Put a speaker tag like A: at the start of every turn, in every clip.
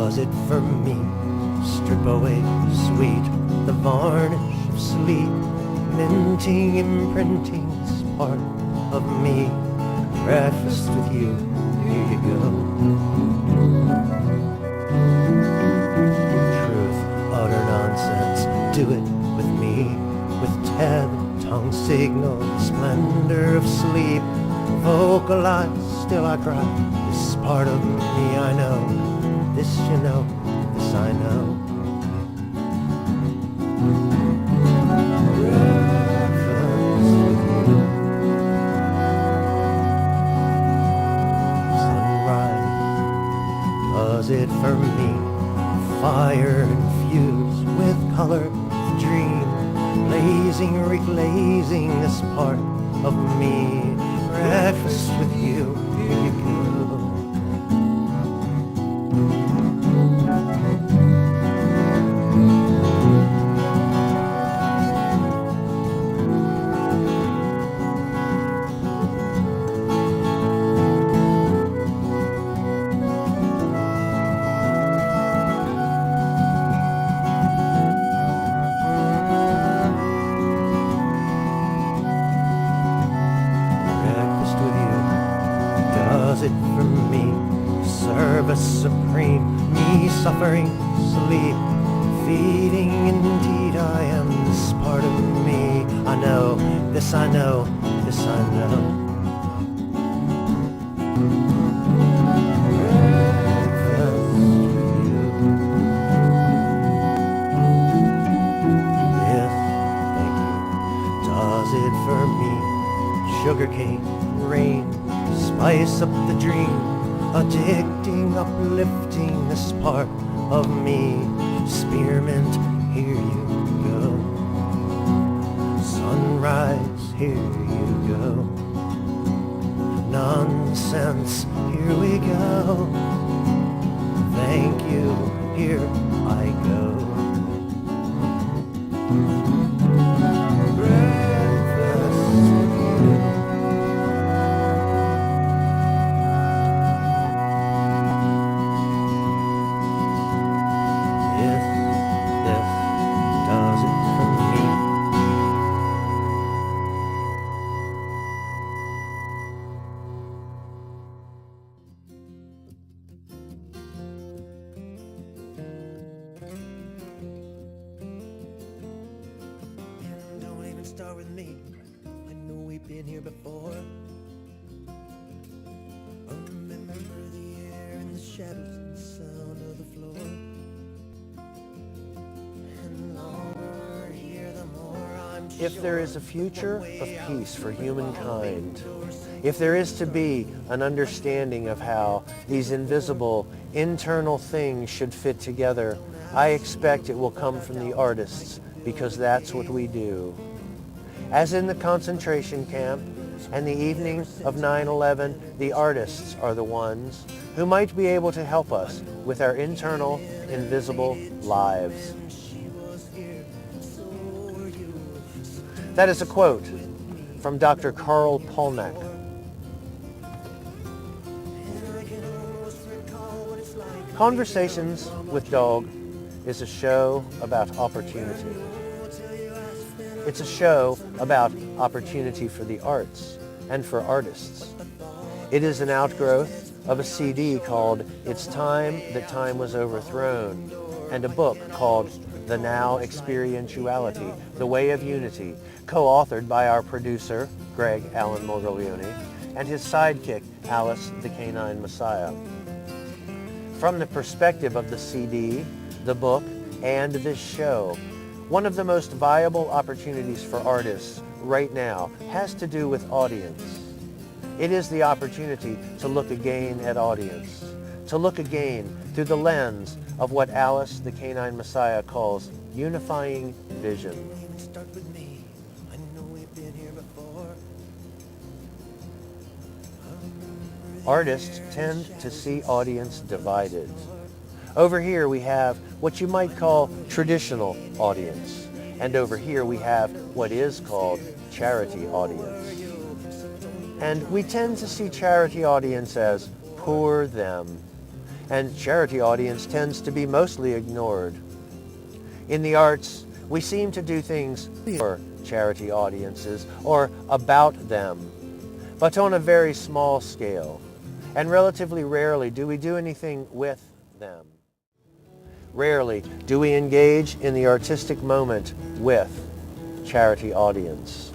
A: does it for me. Strip away, sweet, the varnish of sleep. Minting, imprinting this part of me. Breakfast with you, here you go. Truth, utter nonsense, do it with me. With Ted, tongue signal, splendor of sleep. Vocalize, still I cry. This part of me I know. This you know, this I know. Breakfast with you. Sunrise does it for me. Fire infused with color, dream. Blazing, reglazing this part of me. Breakfast with you, here you go. Does it for me, service supreme, me suffering, sleep, feeding, indeed I am this part of me. I know, this I know, this I know. Breakfast with you. Yes, thank you. Does it for me, sugarcane, rain, spice up the dream, addicting, uplifting this part of me. Spearmint, here you go. Sunrise, here you go. Nonsense, here we go. Thank you, here I go. Start with me. I know we've been here before. Remember the air and the shadows and the sound of the floor. And the longer we're here, the more I'm sure. If there is a future of peace for humankind, if there is to be an understanding of how these invisible internal things should fit together, I expect it will come from the artists, because that's what we do. As in the concentration camp and the evening of 9/11, the artists are the ones who might be able to help us with our internal, invisible lives. That is a quote from Dr. Karl Paulnack. Conversations with Dog is a show about opportunity. It's a show about opportunity for the arts and for artists. It is an outgrowth of a CD called It's Time That Time Was Overthrown and a book called The Now Experientiality, The Way of Unity, co-authored by our producer, Greg Allen Morgaglione, and his sidekick, Alice the Canine Messiah. From the perspective of the CD, the book, and this show, one of the most viable opportunities for artists right now has to do with audience. It is the opportunity to look again at audience, to look again through the lens of what Alice the Canine Messiah calls unifying vision. Artists tend to see audience divided. Over here we have what you might call traditional audience, and over here we have what is called charity audience. And we tend to see charity audience as poor them, and charity audience tends to be mostly ignored. In the arts, we seem to do things for charity audiences or about them, but on a very small scale, and relatively rarely do we do anything with them. Rarely do we engage in the artistic moment with charity audience.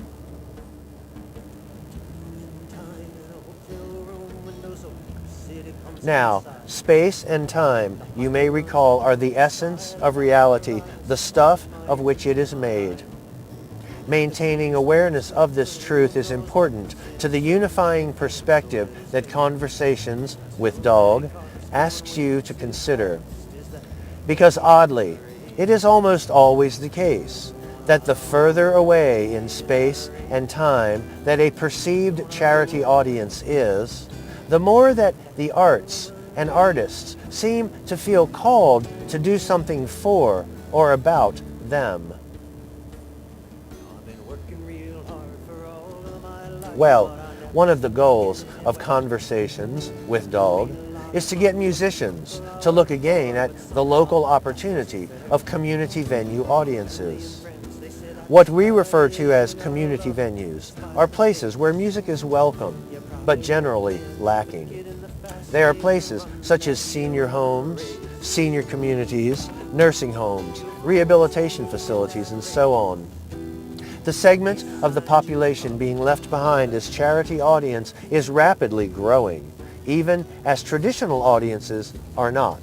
A: Now, space and time, you may recall, are the essence of reality, the stuff of which it is made. Maintaining awareness of this truth is important to the unifying perspective that Conversations with Dog asks you to consider. Because oddly, it is almost always the case that the further away in space and time that a perceived charity audience is, the more that the arts and artists seem to feel called to do something for or about them. Well, one of the goals of Conversations with Dog is to get musicians to look again at the local opportunity of community venue audiences. What we refer to as community venues are places where music is welcome, but generally lacking. They are places such as senior homes, senior communities, nursing homes, rehabilitation facilities, and so on. The segment of the population being left behind as charity audience is rapidly growing, even as traditional audiences are not.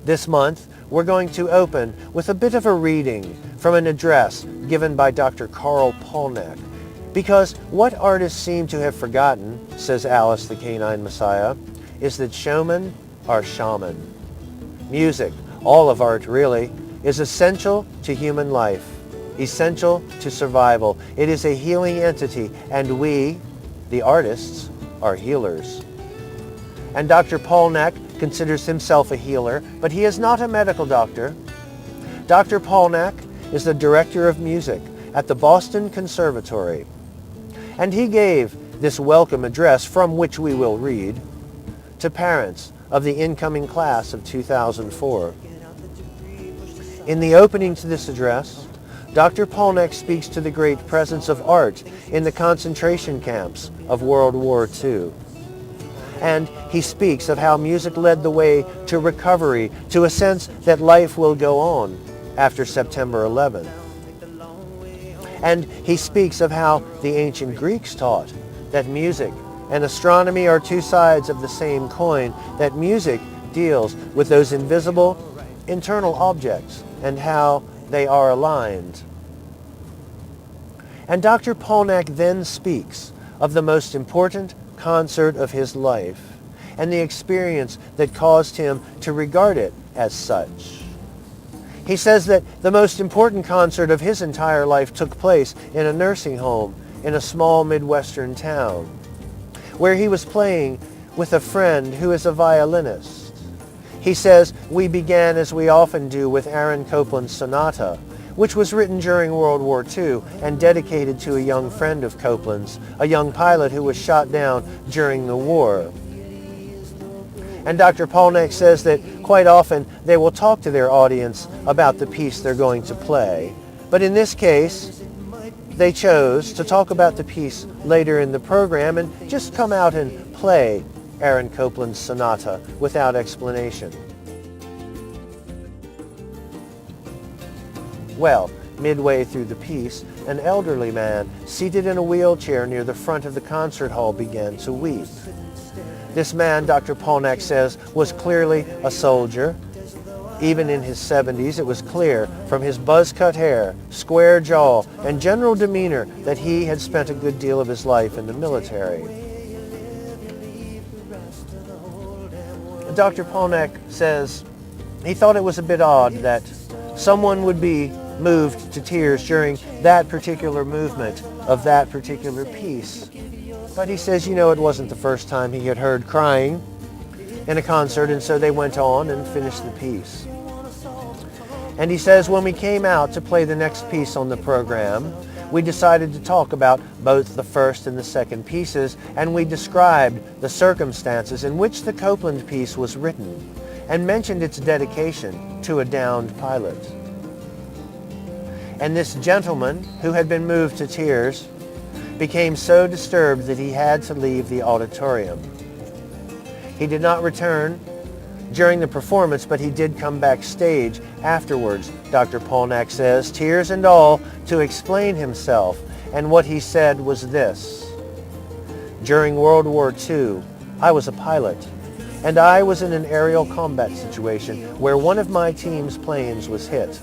A: This month, we're going to open with a bit of a reading from an address given by Dr. Karl Paulnack, because what artists seem to have forgotten, says Alice the Canine Messiah, is that showmen are shaman. Music, all of art really, is essential to human life, essential to survival. It is a healing entity, and we, the artists, are healers. And Dr. Paulnack considers himself a healer, but he is not a medical doctor. Dr. Paulnack is the director of music at the Boston Conservatory, and he gave this welcome address, from which we will read, to parents of the incoming class of 2004. In the opening to this address, Dr. Paulnack speaks to the great presence of art in the concentration camps of World War II. And he speaks of how music led the way to recovery, to a sense that life will go on after September 11th. And he speaks of how the ancient Greeks taught that music and astronomy are two sides of the same coin, that music deals with those invisible internal objects and how they are aligned. And Dr. Paulnack then speaks of the most important concert of his life and the experience that caused him to regard it as such. He says that the most important concert of his entire life took place in a nursing home in a small Midwestern town, where he was playing with a friend who is a violinist. He says, we began, as we often do, with Aaron Copland's sonata, which was written during World War II and dedicated to a young friend of Copland's, a young pilot who was shot down during the war. And Dr. Paulnack says that quite often they will talk to their audience about the piece they're going to play. But in this case, they chose to talk about the piece later in the program and just come out and play Aaron Copland's sonata without explanation. Well, midway through the piece, an elderly man seated in a wheelchair near the front of the concert hall began to weep. This man, Dr. Paulnack says, was clearly a soldier. Even in his 70s, it was clear from his buzz-cut hair, square jaw, and general demeanor that he had spent a good deal of his life in the military. Dr. Paulnack says he thought it was a bit odd that someone would be moved to tears during that particular movement of that particular piece. But he says, it wasn't the first time he had heard crying in a concert, and so they went on and finished the piece. And he says, when we came out to play the next piece on the program, we decided to talk about both the first and the second pieces, and we described the circumstances in which the Copeland piece was written and mentioned its dedication to a downed pilot. And this gentleman, who had been moved to tears, became so disturbed that he had to leave the auditorium. He did not return during the performance, but he did come backstage afterwards, Dr. Paulnack says, tears and all, to explain himself. And what he said was this: "During World War II, I was a pilot, and I was in an aerial combat situation where one of my team's planes was hit.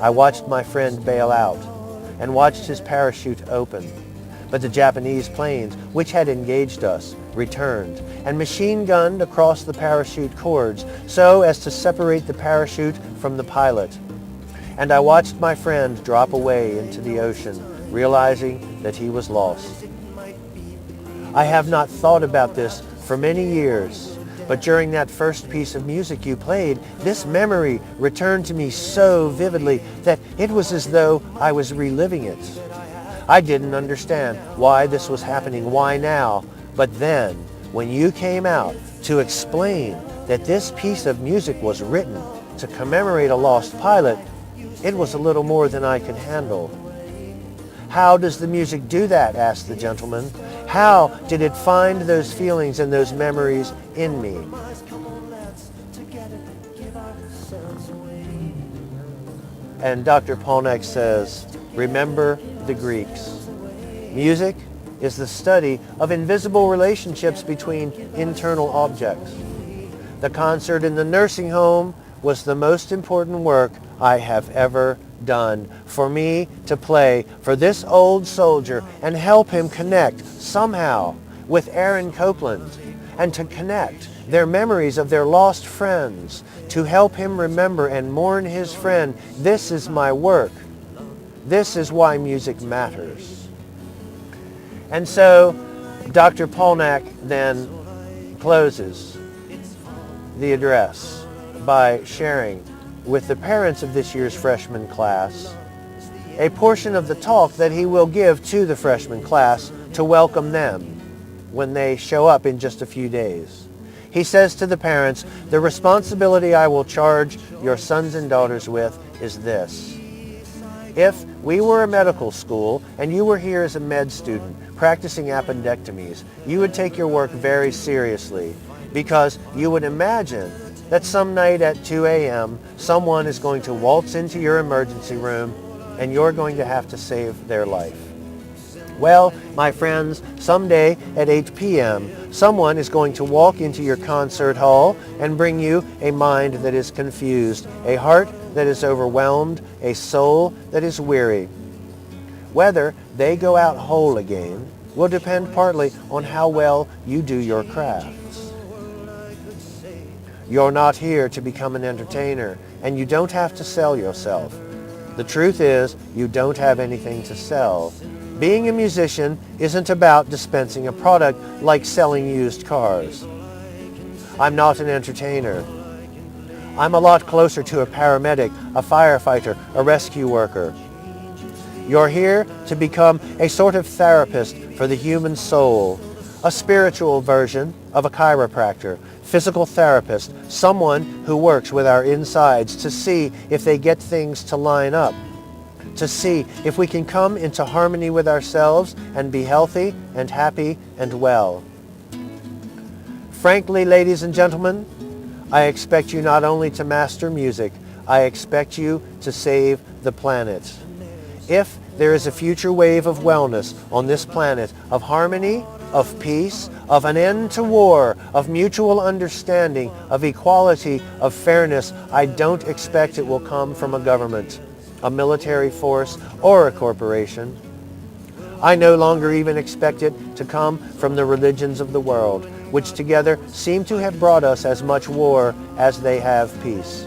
A: I watched my friend bail out and watched his parachute open. But the Japanese planes, which had engaged us, returned and machine-gunned across the parachute cords so as to separate the parachute from the pilot. And I watched my friend drop away into the ocean, realizing that he was lost. I have not thought about this for many years, but during that first piece of music you played, this memory returned to me so vividly that it was as though I was reliving it. I didn't understand why this was happening, why now, but then, when you came out to explain that this piece of music was written to commemorate a lost pilot, it was a little more than I could handle." "How does the music do that?" asked the gentleman. "How did it find those feelings and those memories in me?" And Dr. Paulnack says, "Remember the Greeks. Music is the study of invisible relationships between internal objects. The concert in the nursing home was the most important work I have ever done. For me to play for this old soldier and help him connect somehow with Aaron Copeland, and to connect their memories of their lost friends, to help him remember and mourn his friend, this is my work. This is why music matters." And so Dr. Paulnack then closes the address by sharing with the parents of this year's freshman class a portion of the talk that he will give to the freshman class to welcome them when they show up in just a few days. He says to the parents, "The responsibility I will charge your sons and daughters with is this. If we were a medical school and you were here as a med student practicing appendectomies, you would take your work very seriously, because you would imagine that some night at 2 a.m. someone is going to waltz into your emergency room and you're going to have to save their life. Well, my friends, someday at 8 p.m., someone is going to walk into your concert hall and bring you a mind that is confused, a heart that is overwhelmed, a soul that is weary. Whether they go out whole again will depend partly on how well you do your crafts. You're not here to become an entertainer, and you don't have to sell yourself. The truth is, you don't have anything to sell. Being a musician isn't about dispensing a product like selling used cars. I'm not an entertainer. I'm a lot closer to a paramedic, a firefighter, a rescue worker. You're here to become a sort of therapist for the human soul, a spiritual version of a chiropractor, physical therapist, someone who works with our insides to see if they get things to line up, to see if we can come into harmony with ourselves and be healthy and happy and well. Frankly, ladies and gentlemen, I expect you not only to master music, I expect you to save the planet. If there is a future wave of wellness on this planet, of harmony, of peace, of an end to war, of mutual understanding, of equality, of fairness, I don't expect it will come from a government, a military force, or a corporation. I no longer even expect it to come from the religions of the world, which together seem to have brought us as much war as they have peace.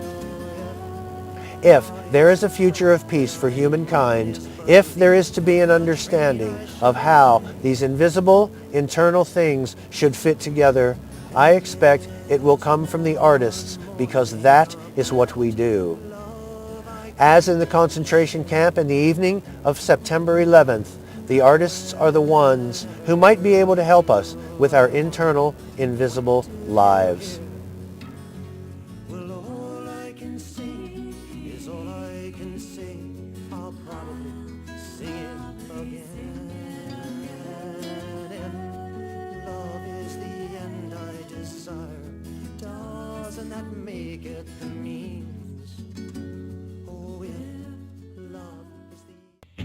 A: If there is a future of peace for humankind, if there is to be an understanding of how these invisible, internal things should fit together, I expect it will come from the artists, because that is what we do. As in the concentration camp in the evening of September 11th, the artists are the ones who might be able to help us with our internal, invisible lives.
B: Well, all I can say is all I can say. I'll probably sing it again. If love is the end I desire, doesn't that make it the means? Oh, if love is the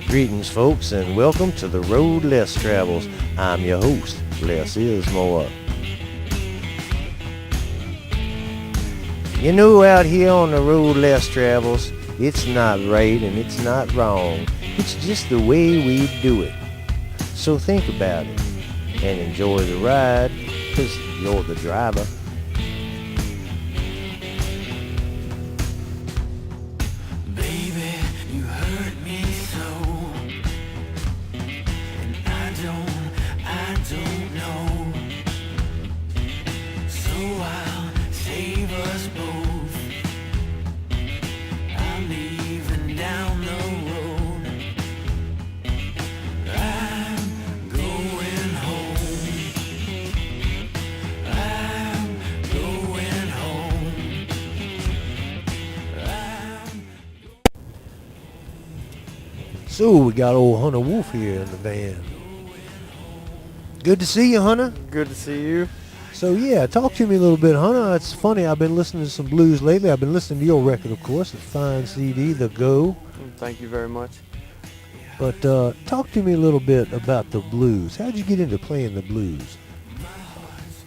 A: Greetings, folks, and welcome to The Road Less Travels. I'm your host, Les Iszmore. You know, out here on the road less travels, it's not right and it's not wrong. It's just the way we do it. So think about it and enjoy the ride, 'cause you're the driver.
B: Baby, you hurt me so, and I don't know, so I'll save us both. I'm leaving down the road, I'm going home, I'm going home.
A: So we got old Hunter Wolfe here in the van. Good to see you, Hunter.
C: Good to see you.
A: So yeah, talk to me a little bit, Hunter. It's funny, I've been listening to some blues lately. I've been listening to your record, of course, the fine CD, The Go.
C: Thank you very much.
A: But talk to me a little bit about the blues. How'd you get into playing the blues?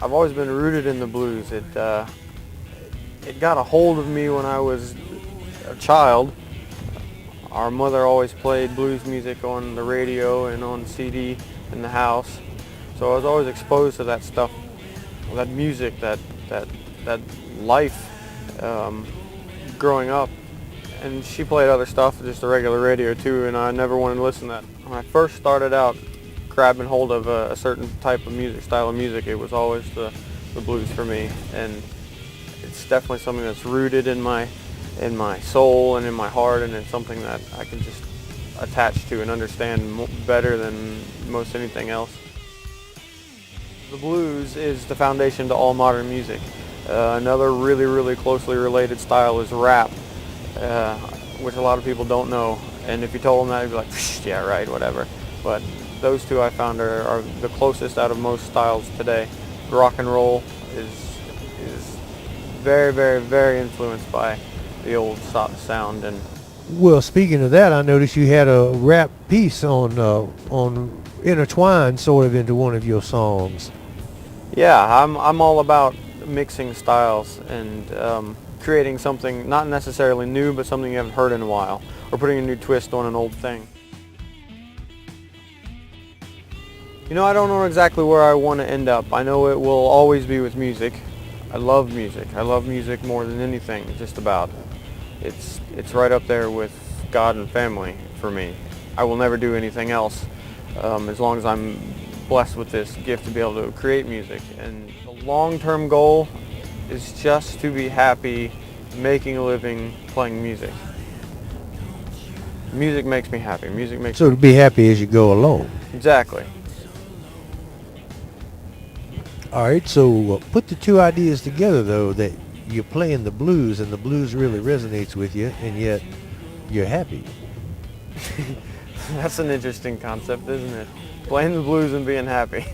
C: I've always been rooted in the blues. It got a hold of me when I was a child. Our mother always played blues music on the radio and on CD in the house. So I was always exposed to that stuff, that music, that life growing up. And she played other stuff, just the regular radio too, and I never wanted to listen to that. When I first started out grabbing hold of a certain type of music, style of music, it was always the blues for me. And it's definitely something that's rooted in my soul and in my heart, and it's something that I can just attach to and understand better than most anything else. The blues is the foundation to all modern music. Another really closely related style is rap, which a lot of people don't know. And if you told them that, they'd be like, yeah, right, whatever. But those two I found are the closest out of most styles today. Rock and roll is very influenced by the old sound. And
A: Well, speaking of that, I noticed you had a rap piece on intertwined sort of into one of your songs.
C: yeah, I'm all about mixing styles and creating something not necessarily new, but something you haven't heard in a while, or putting a new twist on an old thing. You know, I don't know exactly where I want to end up. I know it will always be with music. I love music. I love music more than anything, just about. It's right up there with God and family for me. I will never do anything else as long as I'm blessed with this gift to be able to create music. And the long-term goal is just to be happy making a living playing music. Music makes me happy. Music makes
A: So to be happy as you go along.
C: Exactly.
A: All right, so put the two ideas together, though, that you're playing the blues and the blues really resonates with you, and yet you're happy.
C: That's an interesting concept, isn't it? Playing the blues and being happy.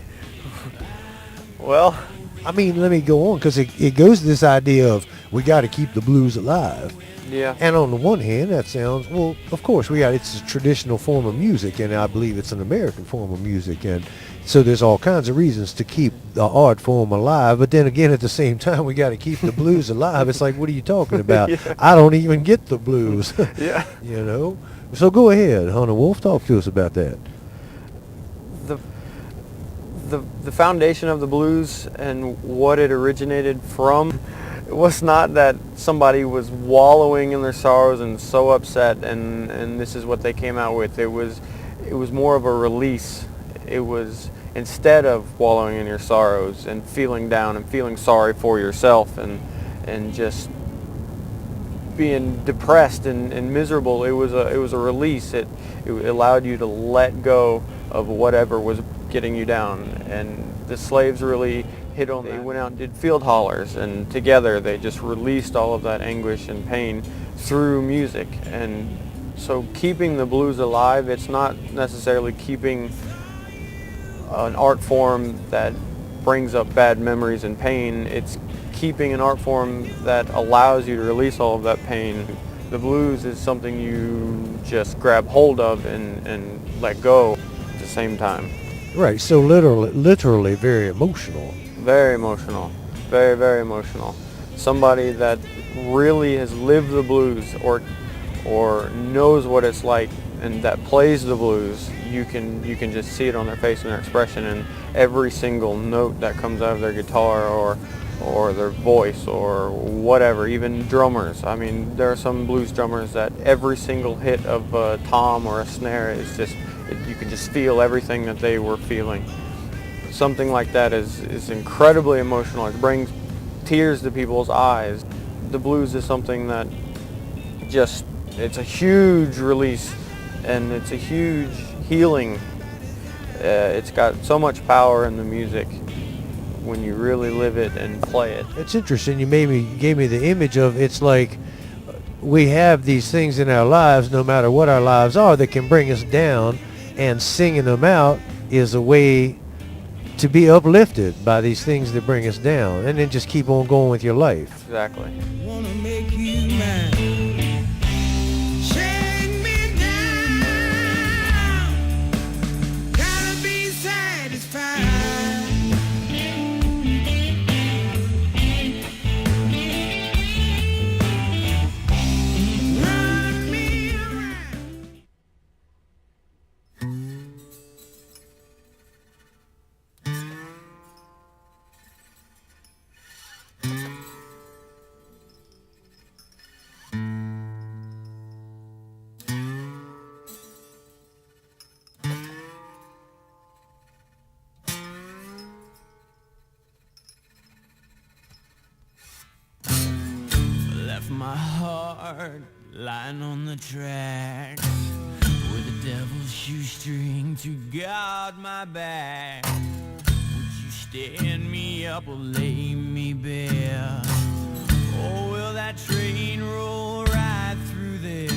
C: Well,
A: I mean, let me go on, because it goes to this idea of we got to keep the blues alive.
C: yeah.
A: And on the one hand, that sounds, well, of course, it's a traditional form of music, and I believe it's an American form of music, and so there's all kinds of reasons to keep the art form alive, but then again, at the same time, we got to keep the blues alive. It's like, what are you talking about?
C: Yeah.
A: I don't even get the blues.
C: Yeah.
A: You know? So go ahead, Hunter Wolfe, talk to us about that.
C: The foundation of the blues and what it originated from it was not that somebody was wallowing in their sorrows and so upset and this is what they came out with. It was more of a release. It was, instead of wallowing in your sorrows and feeling down and feeling sorry for yourself and just being depressed and miserable, it was a release. It allowed you to let go of whatever was getting you down. And the Slaves really hit on that. They went out and did field hollers, and together they just released all of that anguish and pain through music. And so keeping the blues alive, it's not necessarily keeping an art form that brings up bad memories and pain. It's keeping an art form that allows you to release all of that pain. The blues is something you just grab hold of and let go at the same time.
A: Right, so literally very emotional.
C: Very emotional, very, very emotional. Somebody that really has lived the blues or knows what it's like and that plays the blues, you can just see it on their face and their expression, and every single note that comes out of their guitar or their voice or whatever, even drummers. I mean, there are some blues drummers that every single hit of a tom or a snare is just, you can just feel everything that they were feeling. Something like that is incredibly emotional. It brings tears to people's eyes. The blues is something that just, it's a huge release and it's a huge healing. It's got so much power in the music when you really live it and play it.
A: It's interesting. You gave me the image of, it's like we have these things in our lives, no matter what our lives are, that can bring us down, and singing them out is a way to be uplifted by these things that bring us down, and then just keep on going with your life.
C: Exactly.
B: Wanna make you mine. Shake me down. Gotta be satisfied. Run me around. Left my heart lying on the tracks with the devil's shoestring to guard my back. Would you stand me up or lay me bare? Or will that train roll right through there?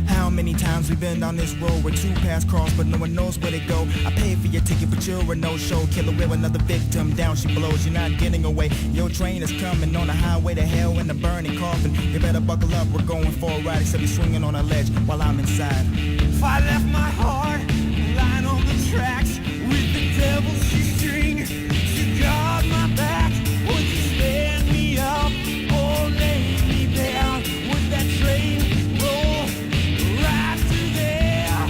B: How many times we've been down this road where two paths cross but no one knows where they go? I paid for your ticket but you're a no-show. Killer will another victim, down she blows. You're not getting away, your train is coming on the highway to hell in the burning coffin. You better buckle up, we're going for a ride. Except you're swinging on a ledge while I'm inside. If I left my heart lying on the tracks with the devil's shoestring to guard my back, would you stand me up or lay me down? Would that train roll right through there?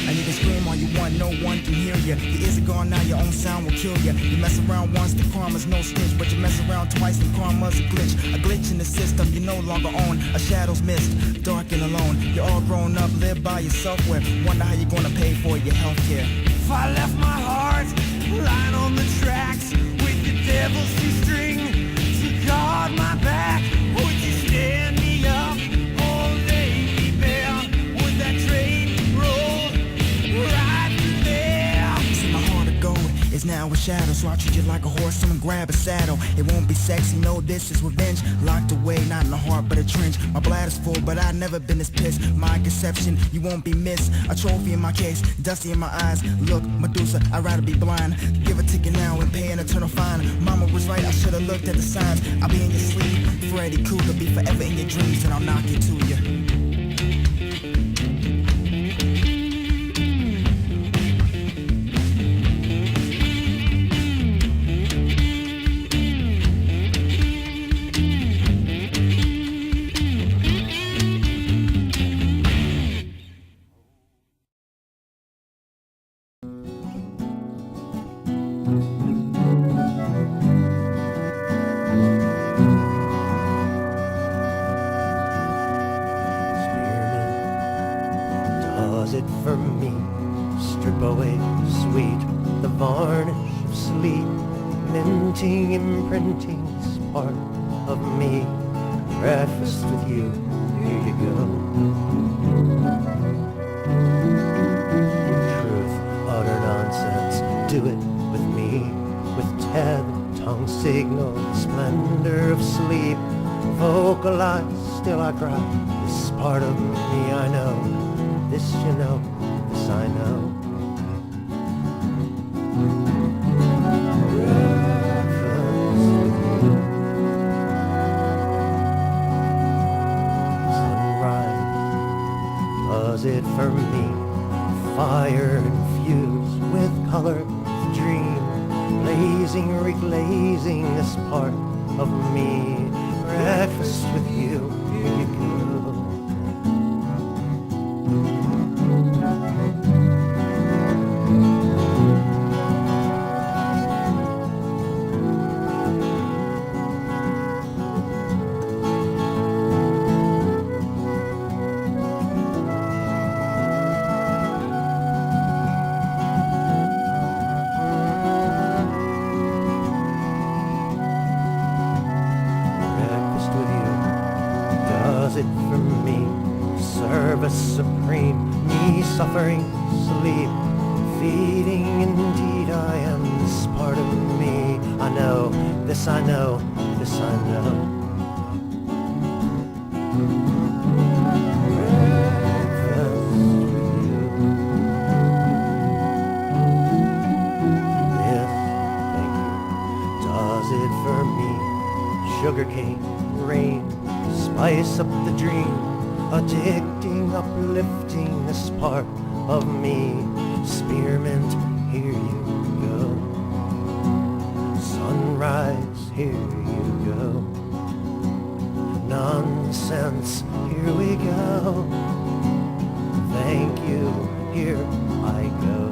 B: And you can scream all you want, no one can hear you. Your ears are gone now, your own sound will kill you. You mess around once, the karma's no stitch, but you mess around twice, the karma's a glitch in the system you no longer own. A shadow's mist, dark and alone. You're all grown up, live by yourself with. Wonder how you're gonna pay for your healthcare. If I left my heart lying on the tracks with the devil's shoestring to guard my back, would you stand me up or lay me bare? Would that train roll right through there? See, my heart of gold is now a shadow, so I treat you like a horse, someone grab a saddle. It won't be sexy, no, this is revenge. Locked away, not in the heart, but a trench. My bladder's full, but I've never been this pissed. My conception, you won't be missed. A trophy in my case, dusty in my eyes. Look, Medusa, I'd rather be blind. Give a ticket now and pay an eternal fine. Mama was right, I should've looked at the signs. I'll be in your sleep, Freddy Krueger, be forever in your dreams, and I'll knock it to you.
A: Does it for me, strip away sweet, the varnish of sleep, minting, imprinting this part of me. Breakfast with you, here you go. Truth, utter nonsense, do it with me, with Ted, tongue signal, splendor of sleep. Vocalize, still I cry, this part of me I know. This you know, this I know. Breakfast with you. Sunrise, does it for me. Fire infused with color, with dream. Blazing, reglazing this part of me. Breakfast with you, here you go. Does it for me, service supreme, me suffering, sleep, feeding, indeed I am this part of me. I know, this I know, this I know. Breakfast with you. Yes, thank you. Does it for me, sugarcane, rain, spice up the dream, addicting, uplifting this part of me. Spearmint, here you go. Sunrise, here you go. Nonsense, here we go. Thank you, here I go.